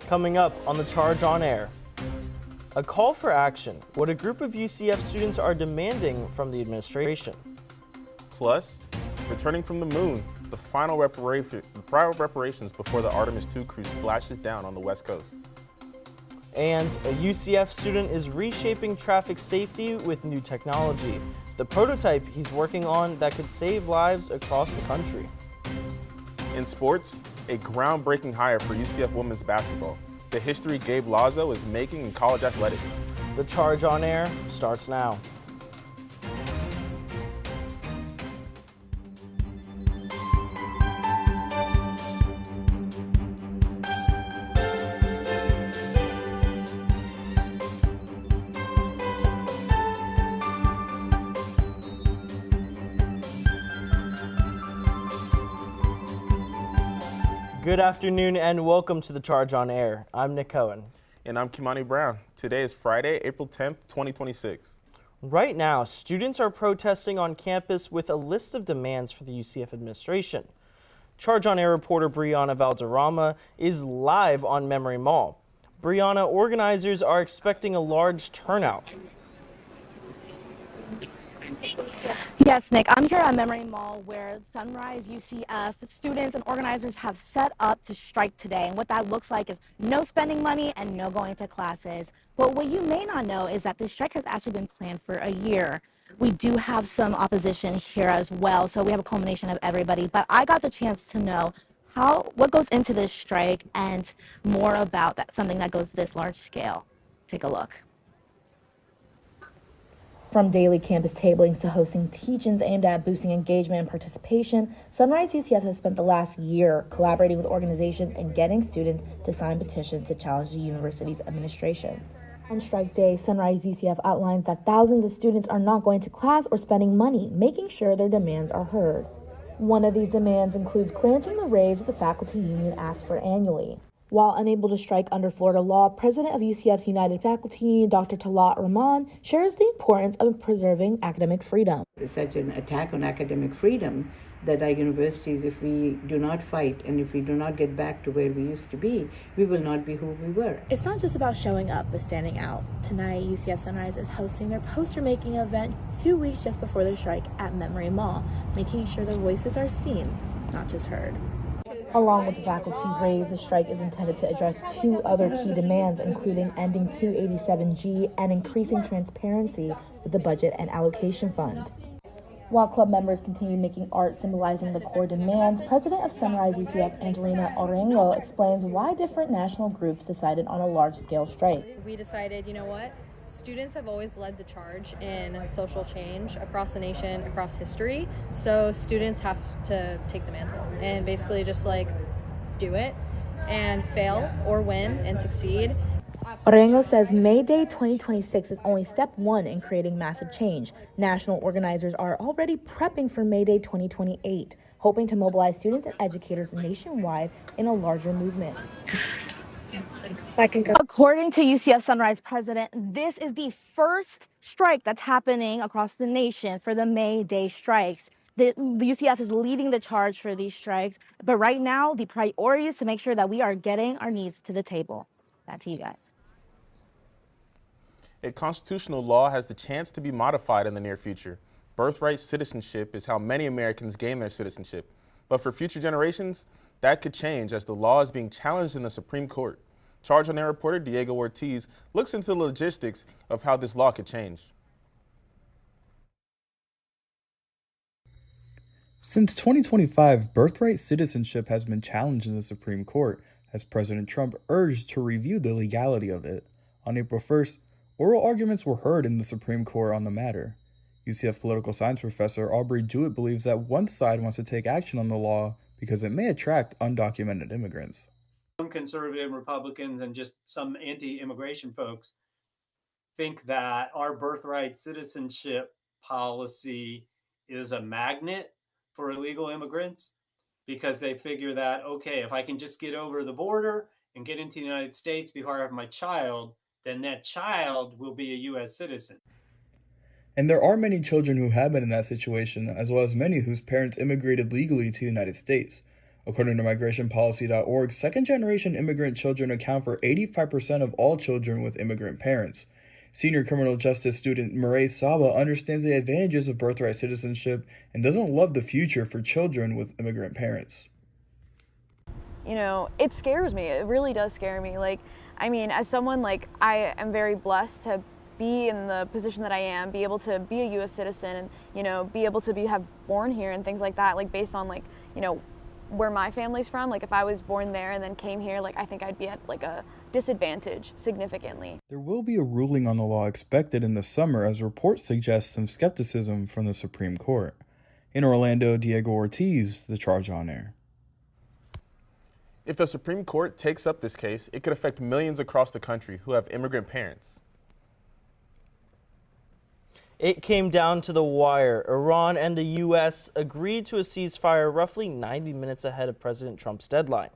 Coming up on the Charge on Air, a call for action, what a group of UCF students are demanding from the administration. Plus, returning from the moon, the final reparations before the Artemis II crew splashes down on the West Coast. And a UCF student is reshaping traffic safety with new technology, the prototype he's working on that could save lives across the country. In sports, a groundbreaking hire for UCF women's basketball, the history Gabe Lazo is making in college athletics. The Charge on Air starts now. Good afternoon and welcome to the Charge on Air. I'm Nick Cohen. And I'm Kymani Brown. Today is Friday, April 10th, 2026. Right now, students are protesting on campus with a list of demands for the UCF administration. Charge on Air reporter Brianna Valderrama is live on Memory Mall. Brianna, organizers are expecting a large turnout. Yes, Nick, I'm here at Memory Mall where Sunrise UCF students and organizers have set up to strike today. And what that looks like is no spending money and no going to classes. But what you may not know is that this strike has actually been planned for a year. We do have some opposition here as well, so we have a culmination of everybody. But I got the chance to know what goes into this strike and more about something that goes this large scale. Take a look. From daily campus tablings to hosting teach-ins aimed at boosting engagement and participation, Sunrise UCF has spent the last year collaborating with organizations and getting students to sign petitions to challenge the university's administration. On strike day, Sunrise UCF outlines that thousands of students are not going to class or spending money, making sure their demands are heard. One of these demands includes granting the raise that the faculty union asks for annually. While unable to strike under Florida law, President of UCF's United Faculty Union, Dr. Talat Rahman, shares the importance of preserving academic freedom. It's such an attack on academic freedom that our universities, if we do not fight and if we do not get back to where we used to be, we will not be who we were. It's not just about showing up, but standing out. Tonight, UCF Sunrise is hosting their poster-making event 2 weeks just before their strike at Memory Mall, making sure their voices are seen, not just heard. Along with the faculty raise, the strike is intended to address two other key demands, including ending 287G and increasing transparency with the budget and allocation fund. While club members continue making art symbolizing the core demands, President of Sunrise UCF, Angelina Orengo, explains why different national groups decided on a large-scale strike. We decided, you know what? Students have always led the charge in social change across the nation, across history. So students have to take the mantle and basically just do it and fail or win and succeed. Orengo says May Day 2026 is only step one in creating massive change. National organizers are already prepping for May Day 2028, hoping to mobilize students and educators nationwide in a larger movement. According to UCF Sunrise president, this is the first strike that's happening across the nation for the May Day strikes. the UCF is leading the charge for these strikes. But right now, the priority is to make sure that we are getting our needs to the table. Back to you guys. A constitutional law has the chance to be modified in the near future. Birthright citizenship is how many Americans gain their citizenship. But for future generations, that could change as the law is being challenged in the Supreme Court. Charge on Air reporter Diego Ortiz looks into the logistics of how this law could change. Since 2025, birthright citizenship has been challenged in the Supreme Court as President Trump urged to review the legality of it. On April 1st, oral arguments were heard in the Supreme Court on the matter. UCF political science professor Aubrey Jewett believes that one side wants to take action on the law because it may attract undocumented immigrants. Some conservative Republicans and just some anti-immigration folks think that our birthright citizenship policy is a magnet for illegal immigrants because they figure that, okay, if I can just get over the border and get into the United States before I have my child, then that child will be a U.S. citizen. And there are many children who have been in that situation, as well as many whose parents immigrated legally to the United States. According to migrationpolicy.org, second-generation immigrant children account for 85% of all children with immigrant parents. Senior criminal justice student Murray Saba understands the advantages of birthright citizenship and doesn't love the future for children with immigrant parents. You know, it scares me. It really does scare me. As someone, I am very blessed to be in the position that I am, be able to be a U.S. citizen and, be able to have born here and things like that, based on, where my family's from. If I was born there and then came here, I think I'd be at, a disadvantage significantly. There will be a ruling on the law expected in the summer as reports suggest some skepticism from the Supreme Court. In Orlando, Diego Ortiz, The Charge on Air. If the Supreme Court takes up this case, it could affect millions across the country who have immigrant parents. It came down to the wire. Iran and the U.S. agreed to a ceasefire roughly 90 minutes ahead of President Trump's deadline.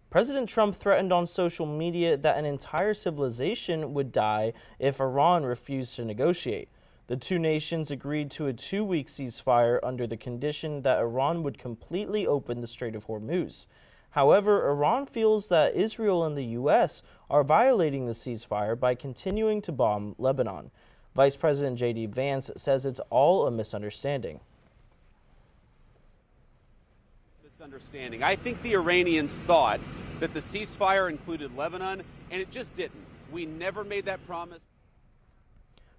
President Trump threatened on social media that an entire civilization would die if Iran refused to negotiate. The two nations agreed to a 2-week ceasefire under the condition that Iran would completely open the Strait of Hormuz. However, Iran feels that Israel and the U.S. are violating the ceasefire by continuing to bomb Lebanon. Vice President J.D. Vance says it's all a misunderstanding. I think the Iranians thought that the ceasefire included Lebanon, and it just didn't. We never made that promise.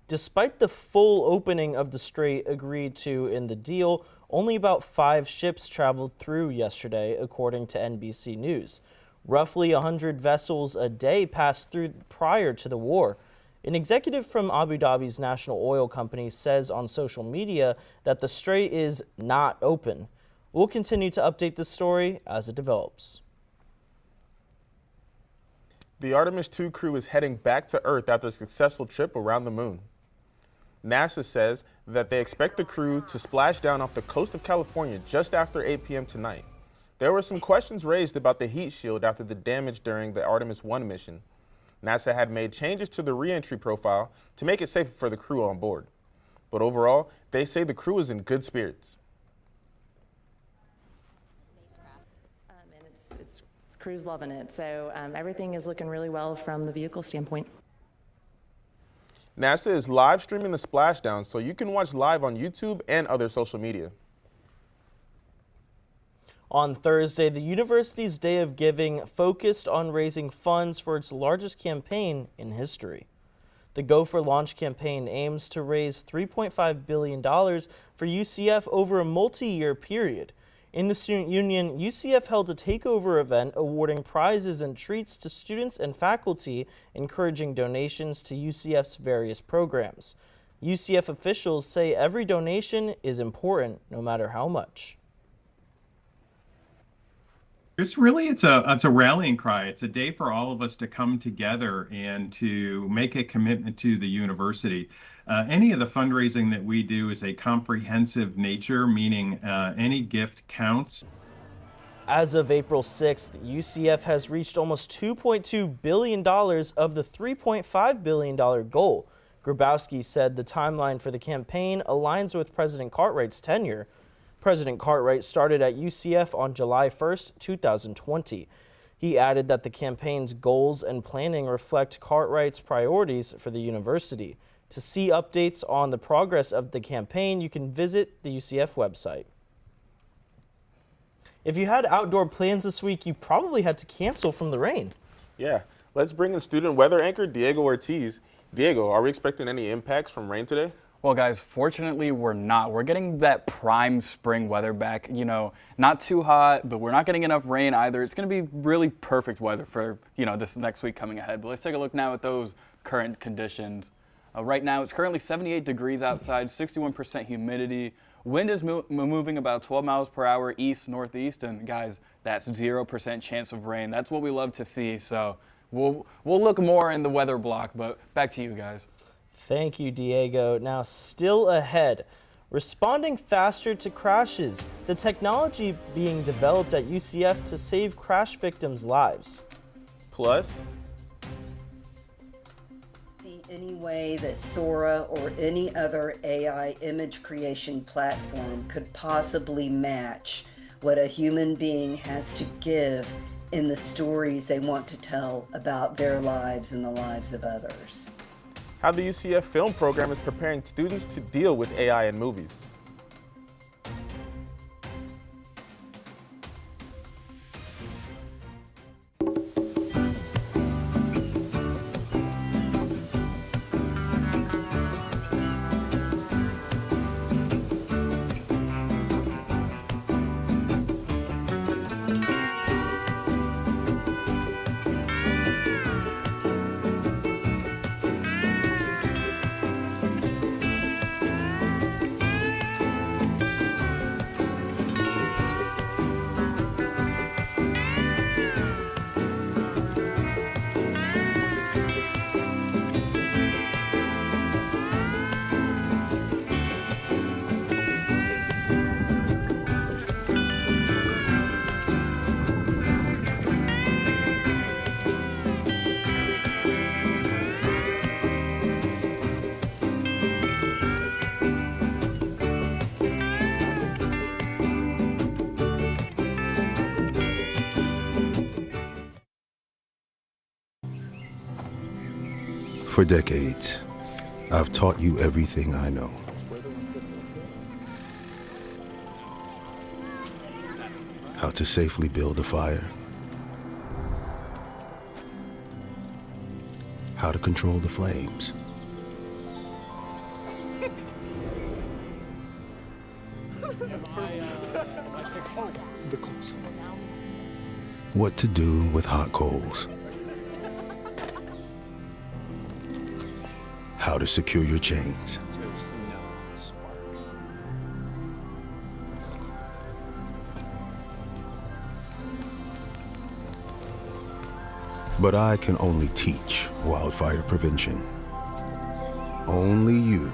Despite the full opening of the strait agreed to in the deal, only about 5 ships traveled through yesterday, according to NBC News. Roughly 100 vessels a day passed through prior to the war. An executive from Abu Dhabi's national oil company says on social media that the strait is not open. We'll continue to update this story as it develops. The Artemis II crew is heading back to Earth after a successful trip around the moon. NASA says that they expect the crew to splash down off the coast of California just after 8 p.m. tonight. There were some questions raised about the heat shield after the damage during the Artemis I mission. NASA had made changes to the re-entry profile to make it safer for the crew on board. But overall, they say the crew is in good spirits. It's crew's loving it, so everything is looking really well from the vehicle standpoint. NASA is live streaming the splashdown, so you can watch live on YouTube and other social media. On Thursday, the university's Day of Giving focused on raising funds for its largest campaign in history. The Go for Launch campaign aims to raise $3.5 billion for UCF over a multi-year period. In the student union, UCF held a takeover event awarding prizes and treats to students and faculty, encouraging donations to UCF's various programs. UCF officials say every donation is important, no matter how much. It's a rallying cry. It's a day for all of us to come together and to make a commitment to the university. Any of the fundraising that we do is a comprehensive nature, meaning any gift counts. As of April 6th, UCF has reached almost $2.2 billion of the $3.5 billion goal. Grabowski said the timeline for the campaign aligns with President Cartwright's tenure. President Cartwright started at UCF on July 1st, 2020. He added that the campaign's goals and planning reflect Cartwright's priorities for the university. To see updates on the progress of the campaign, you can visit the UCF website. If you had outdoor plans this week, you probably had to cancel from the rain. Yeah, let's bring in student weather anchor Diego Ortiz. Diego, are we expecting any impacts from rain today? Well, guys, fortunately, we're not. We're getting that prime spring weather back. You know, not too hot, but we're not getting enough rain either. It's going to be really perfect weather for, this next week coming ahead. But let's take a look now at those current conditions. Right now, it's currently 78 degrees outside, 61% humidity. Wind is moving about 12 miles per hour east-northeast, and guys, that's 0% chance of rain. That's what we love to see. So we'll look more in the weather block, but back to you guys. Thank you, Diego. Now, still ahead, responding faster to crashes, the technology being developed at UCF to save crash victims' lives. Plus, any way that Sora or any other AI image creation platform could possibly match what a human being has to give in the stories they want to tell about their lives and the lives of others. how the UCF film program is preparing students to deal with AI in movies. For decades, I've taught you everything I know. How to safely build a fire. How to control the flames. What to do with hot coals. How to secure your chains. But I can only teach wildfire prevention. Only you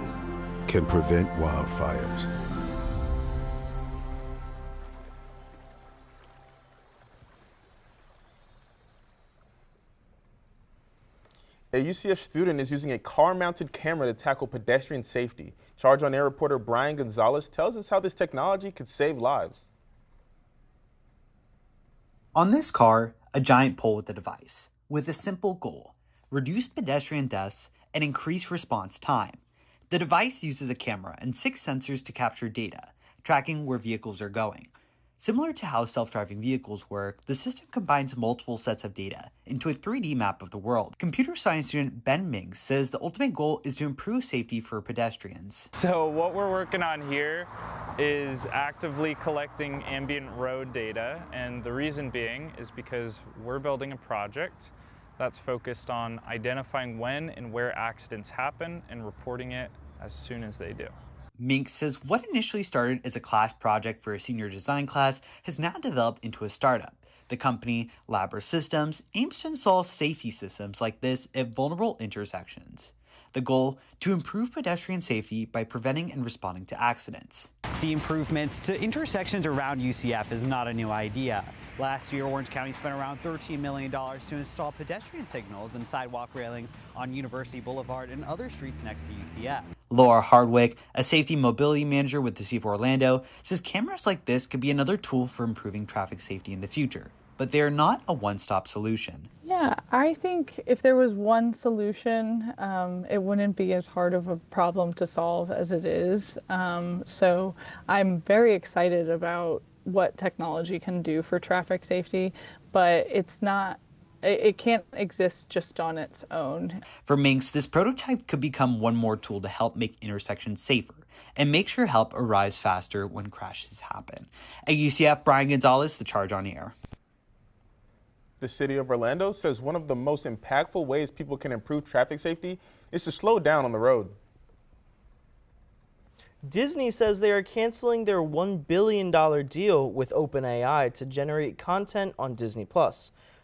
can prevent wildfires. A UCF student is using a car-mounted camera to tackle pedestrian safety. Charge on Air reporter Brian Gonzalez tells us how this technology could save lives. On this car, a giant pole with a device, with a simple goal: reduce pedestrian deaths and increase response time. The device uses a camera and 6 sensors to capture data, tracking where vehicles are going. Similar to how self-driving vehicles work, the system combines multiple sets of data into a 3D map of the world. Computer science student Ben Miggs says the ultimate goal is to improve safety for pedestrians. So what we're working on here is actively collecting ambient road data, and the reason being is because we're building a project that's focused on identifying when and where accidents happen and reporting it as soon as they do. Mink says what initially started as a class project for a senior design class has now developed into a startup. The company, Labra Systems, aims to install safety systems like this at vulnerable intersections. The goal, to improve pedestrian safety by preventing and responding to accidents. The improvements to intersections around UCF is not a new idea. Last year, Orange County spent around $13 million to install pedestrian signals and sidewalk railings on University Boulevard and other streets next to UCF. Laura Hardwick, a safety mobility manager with the City of Orlando, says cameras like this could be another tool for improving traffic safety in the future, but they are not a one-stop solution. Yeah, I think if there was one solution, it wouldn't be as hard of a problem to solve as it is. So I'm very excited about what technology can do for traffic safety, but it can't exist just on its own. For Minks, this prototype could become one more tool to help make intersections safer and make sure help arrives faster when crashes happen. At UCF, Brian Gonzalez, The Charge on Air. The City of Orlando says one of the most impactful ways people can improve traffic safety is to slow down on the road. Disney says they are canceling their $1 billion deal with OpenAI to generate content on Disney+.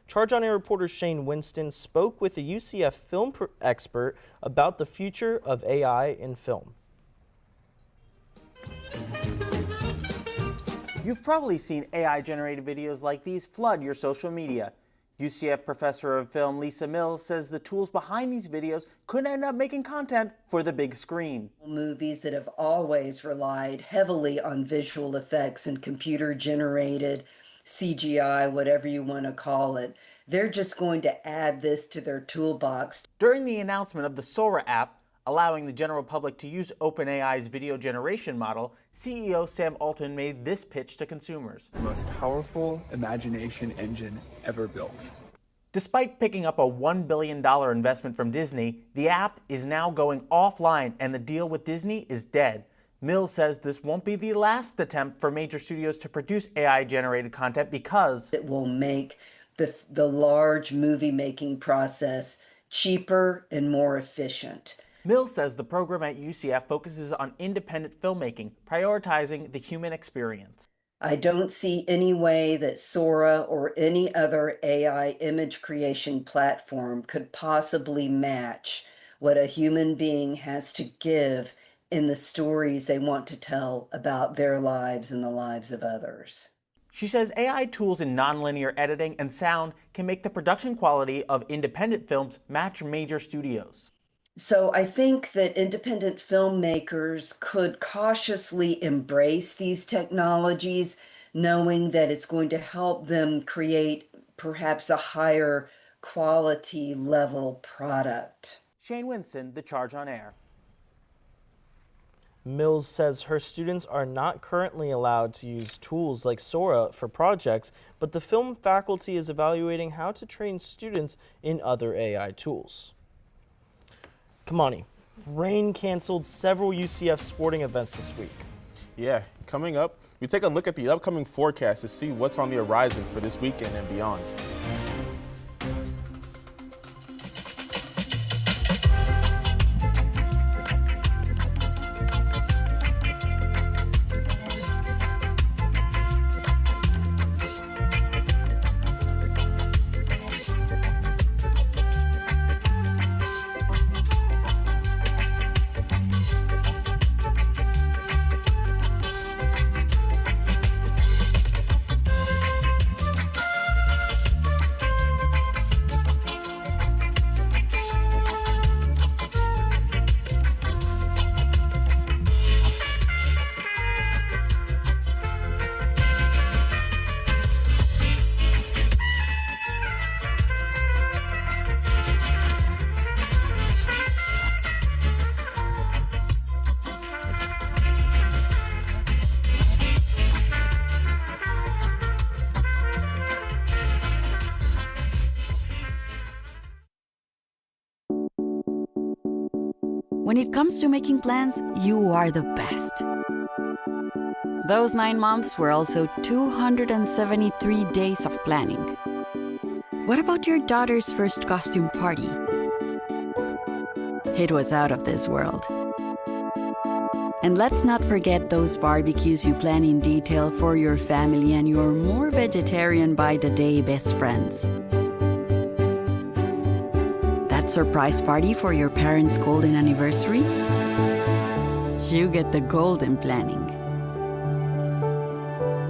Charge on Air reporter Shane Winsten spoke with a UCF film expert about the future of AI in film. You've probably seen AI-generated videos like these flood your social media. UCF professor of film Lisa Mills says the tools behind these videos could end up making content for the big screen. Movies that have always relied heavily on visual effects and computer-generated CGI, whatever you want to call it, they're just going to add this to their toolbox. During the announcement of the Sora app, allowing the general public to use OpenAI's video generation model, CEO Sam Altman made this pitch to consumers. The most powerful imagination engine ever built. Despite picking up a $1 billion investment from Disney, the app is now going offline and the deal with Disney is dead. Mills says this won't be the last attempt for major studios to produce AI-generated content because it will make the large movie-making process cheaper and more efficient. Mills says the program at UCF focuses on independent filmmaking, prioritizing the human experience. I don't see any way that Sora or any other AI image creation platform could possibly match what a human being has to give in the stories they want to tell about their lives and the lives of others. She says AI tools in nonlinear editing and sound can make the production quality of independent films match major studios. So I think that independent filmmakers could cautiously embrace these technologies, knowing that it's going to help them create perhaps a higher quality level product. Shane Winsten, The Charge on Air. Mills says her students are not currently allowed to use tools like Sora for projects, but the film faculty is evaluating how to train students in other AI tools. Kymani, rain canceled several UCF sporting events this week. Yeah, coming up, we take a look at the upcoming forecast to see what's on the horizon for this weekend and beyond. When it comes to making plans, you are the best. Those 9 months were also 273 days of planning. What about your daughter's first costume party? It was out of this world. And let's not forget those barbecues you plan in detail for your family and your more vegetarian by the day best friends. Surprise party for your parents' golden anniversary? You get the golden planning.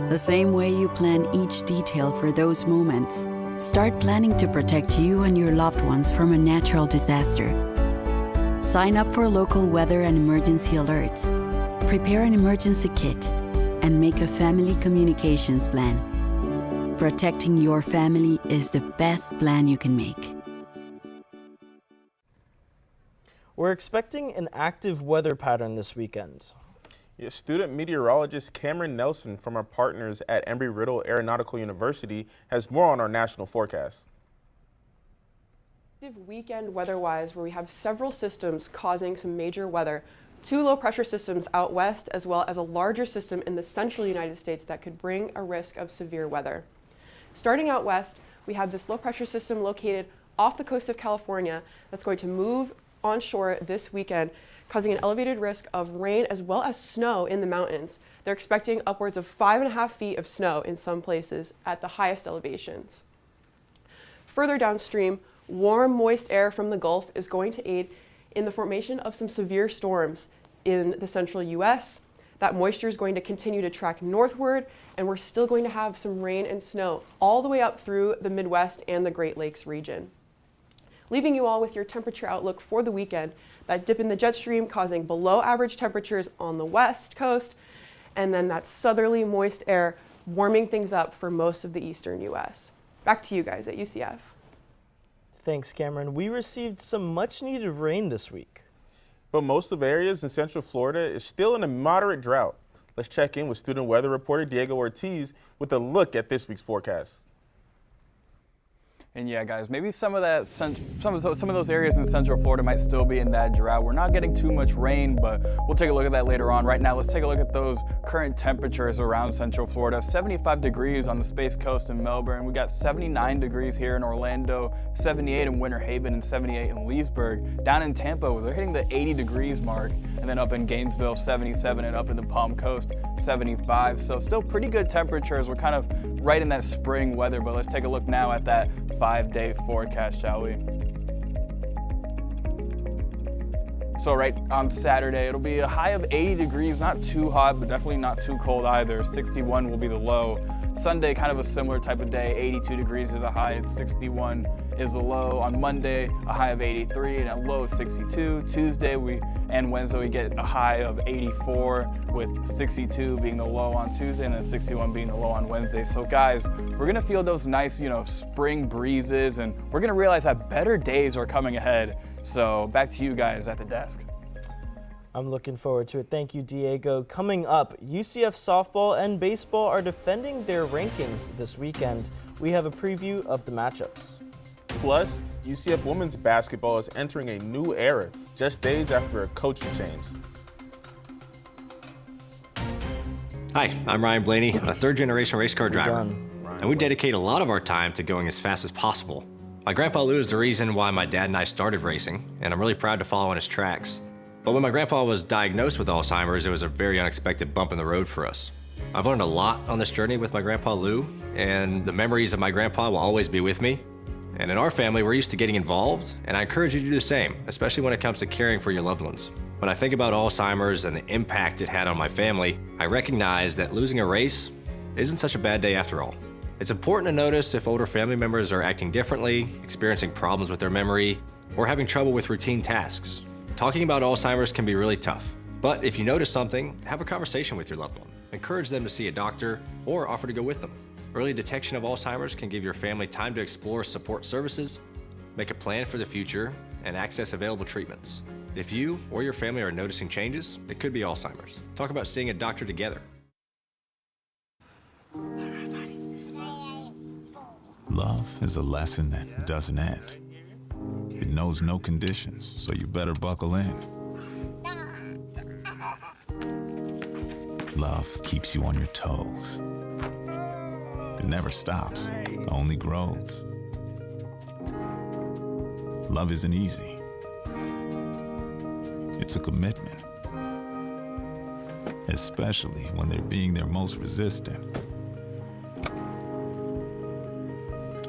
The same way you plan each detail for those moments, start planning to protect you and your loved ones from a natural disaster. Sign up for local weather and emergency alerts. Prepare an emergency kit and make a family communications plan. Protecting your family is the best plan you can make. We're expecting an active weather pattern this weekend. Yeah, student meteorologist Cameron Nelson from our partners at Embry-Riddle Aeronautical University has more on our national forecast. Weekend weather-wise, where we have several systems causing some major weather, 2 low-pressure systems out west, as well as a larger system in the central United States that could bring a risk of severe weather. Starting out west, we have this low-pressure system located off the coast of California that's going to move onshore this weekend, causing an elevated risk of rain as well as snow in the mountains. They're expecting upwards of 5.5 feet of snow in some places at the highest elevations. Further downstream, warm, moist air from the Gulf is going to aid in the formation of some severe storms in the central U.S. That moisture is going to continue to track northward, and we're still going to have some rain and snow all the way up through the Midwest and the Great Lakes region. Leaving you all with your temperature outlook for the weekend, that dip in the jet stream causing below average temperatures on the west coast, and then that southerly moist air warming things up for most of the eastern U.S. Back to you guys at UCF. Thanks, Cameron. We received some much-needed rain this week. But most of areas in Central Florida is still in a moderate drought. Let's check in with student weather reporter Diego Ortiz with a look at this week's forecast. And yeah, guys, maybe some of those areas in Central Florida might still be in that drought. We're not getting too much rain, but we'll take a look at that later on. Right now, let's take a look at those current temperatures around Central Florida. 75 degrees on the Space Coast in Melbourne. We got 79 degrees here in Orlando, 78 in Winter Haven, and 78 in Leesburg. Down in Tampa, they're hitting the 80 degrees mark, and then up in Gainesville, 77, and up in the Palm Coast, 75. So still pretty good temperatures. We're kind of right in that spring weather, but let's take a look now at that 5-day forecast, shall we? So right on Saturday, it'll be a high of 80 degrees, not too hot, but definitely not too cold either. 61 will be the low. Sunday, kind of a similar type of day. 82 degrees is a high, and 61 is a low. On Monday, a high of 83 and a low of 62. Tuesday and Wednesday, we get a high of 84 with 62 being the low on Tuesday and then 61 being the low on Wednesday. So guys, we're gonna feel those nice, spring breezes, and we're gonna realize that better days are coming ahead. So back to you guys at the desk. I'm looking forward to it. Thank you, Diego. Coming up, UCF softball and baseball are defending their rankings this weekend. We have a preview of the matchups. Plus, UCF women's basketball is entering a new era just days after a coaching change. Hi, I'm Ryan Blaney, a third-generation race car driver, and we dedicate a lot of our time to going as fast as possible. My grandpa Lou is the reason why my dad and I started racing, and I'm really proud to follow in his tracks. But when my grandpa was diagnosed with Alzheimer's, it was a very unexpected bump in the road for us. I've learned a lot on this journey with my grandpa Lou, and the memories of my grandpa will always be with me. And in our family, we're used to getting involved, and I encourage you to do the same, especially when it comes to caring for your loved ones. When I think about Alzheimer's and the impact it had on my family, I recognize that losing a race isn't such a bad day after all. It's important to notice if older family members are acting differently, experiencing problems with their memory, or having trouble with routine tasks. Talking about Alzheimer's can be really tough, but if you notice something, have a conversation with your loved one. Encourage them to see a doctor or offer to go with them. Early detection of Alzheimer's can give your family time to explore support services, make a plan for the future, and access available treatments. If you or your family are noticing changes, it could be Alzheimer's. Talk about seeing a doctor together. Love is a lesson that doesn't end. It knows no conditions, so you better buckle in. Love keeps you on your toes. It never stops, only grows. Love isn't easy. It's a commitment, especially when they're being their most resistant.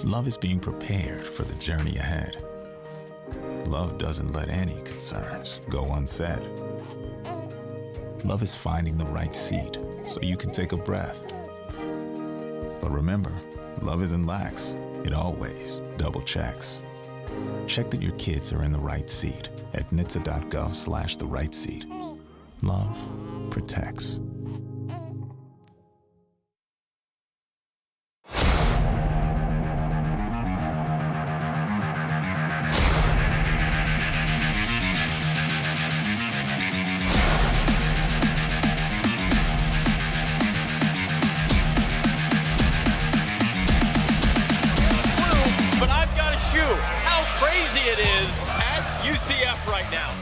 Love is being prepared for the journey ahead. Love doesn't let any concerns go unsaid. Love is finding the right seat so you can take a breath. But remember, love isn't lax. It always double checks. Check that your kids are in the right seat at nhtsa.gov/the right seat. Love protects. How crazy it is at UCF right now.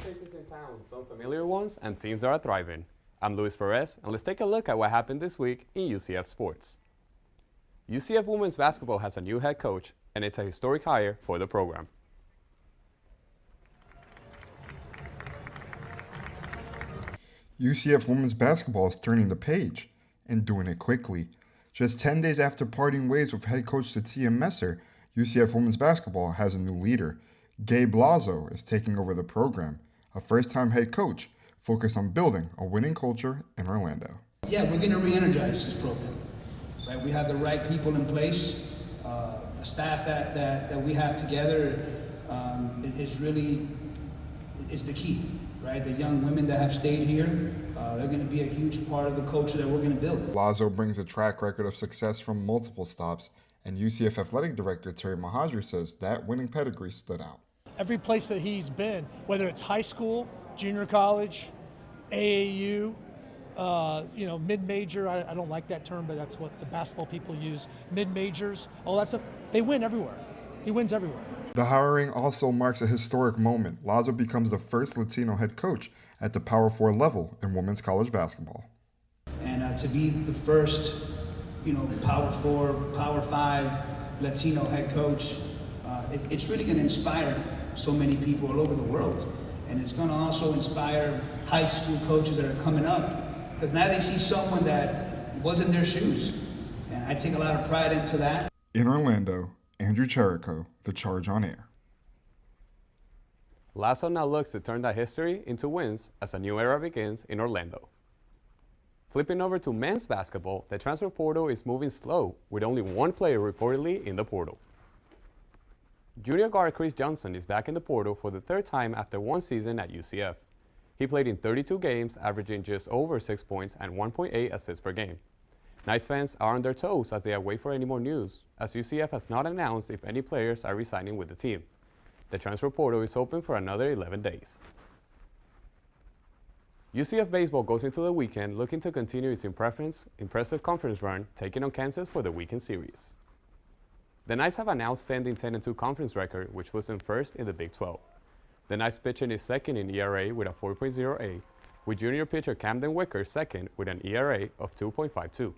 Places in town, some familiar ones, and teams that are thriving. I'm Luis Perez, and let's take a look at what happened this week in UCF sports. UCF women's basketball has a new head coach, and it's a historic hire for the program. UCF women's basketball is turning the page and doing it quickly. Just 10 days after parting ways with head coach Tatia Messer, UCF women's basketball has a new leader. Gabe Lazo is taking over the program, a first-time head coach focused on building a winning culture in Orlando. Yeah, we're going to re-energize this program. Right, we have the right people in place. The staff that we have together is the key. Right, the young women that have stayed here, they're going to be a huge part of the culture that we're going to build. Lazo brings a track record of success from multiple stops, and UCF Athletic Director Terry Mahadri says that winning pedigree stood out. Every place that he's been, whether it's high school, junior college, AAU, mid-major, I don't like that term, but that's what the basketball people use, mid-majors, all that stuff, they win everywhere. He wins everywhere. The hiring also marks a historic moment. Lazo becomes the first Latino head coach at the Power 4 level in women's college basketball. And to be the first, Power 4, Power 5 Latino head coach, it's really going to inspire so many people all over the world. And it's going to also inspire high school coaches that are coming up, because now they see someone that was in their shoes. And I take a lot of pride into that. In Orlando, Andrew Cherico, The Charge on Air. Lazo now looks to turn that history into wins as a new era begins in Orlando. Flipping over to men's basketball, the transfer portal is moving slow, with only one player reportedly in the portal. Junior guard Chris Johnson is back in the portal for the third time after one season at UCF. He played in 32 games, averaging just over 6 points and 1.8 assists per game. Knights fans are on their toes as they await for any more news, as UCF has not announced if any players are resigning with the team. The transfer portal is open for another 11 days. UCF baseball goes into the weekend looking to continue its impressive conference run, taking on Kansas for the weekend series. The Knights have an outstanding 10-2 conference record, which puts them first in the Big 12. The Knights pitching is second in ERA with a 4.08, with junior pitcher Camden Wicker second with an ERA of 2.52.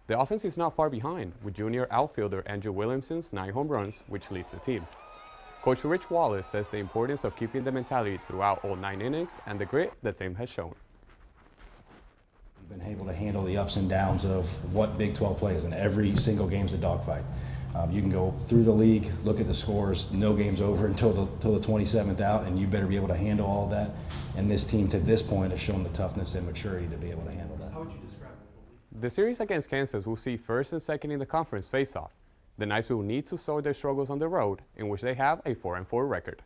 The offense is not far behind, with junior outfielder Andrew Williamson's 9 home runs, which leads the team. Coach Rich Wallace says the importance of keeping the mentality throughout all 9 innings and the grit the team has shown. We've been able to handle the ups and downs of what Big 12 plays, and every single game's a dogfight. You can go through the league, look at the scores, no game's over until the 27th out, and you better be able to handle all of that. And this team to this point has shown the toughness and maturity to be able to handle that. How would you describe it? The series against Kansas will see first and second in the conference face-off. The Knights will need to sort their struggles on the road, in which they have a 4-4 record.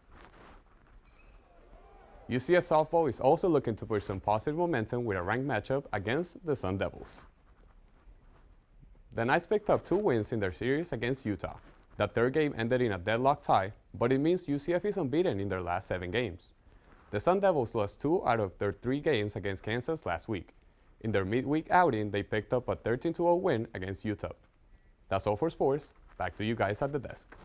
UCF softball is also looking to push some positive momentum with a ranked matchup against the Sun Devils. The Knights picked up 2 wins in their series against Utah. The third game ended in a deadlock tie, but it means UCF is unbeaten in their last 7 games. The Sun Devils lost 2 out of their 3 games against Kansas last week. In their midweek outing, they picked up a 13-0 win against Utah. That's all for sports. Back to you guys at the desk.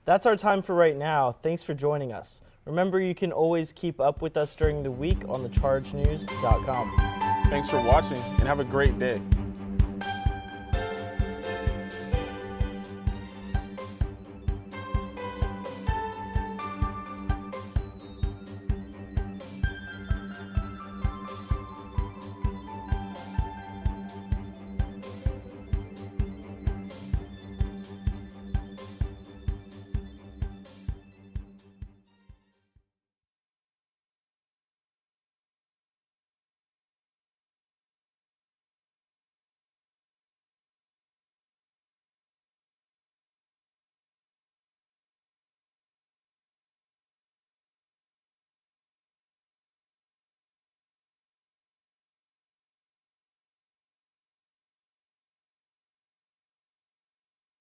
That's our time for right now. Thanks for joining us. Remember, you can always keep up with us during the week on thechargenews.com. Thanks for watching and have a great day.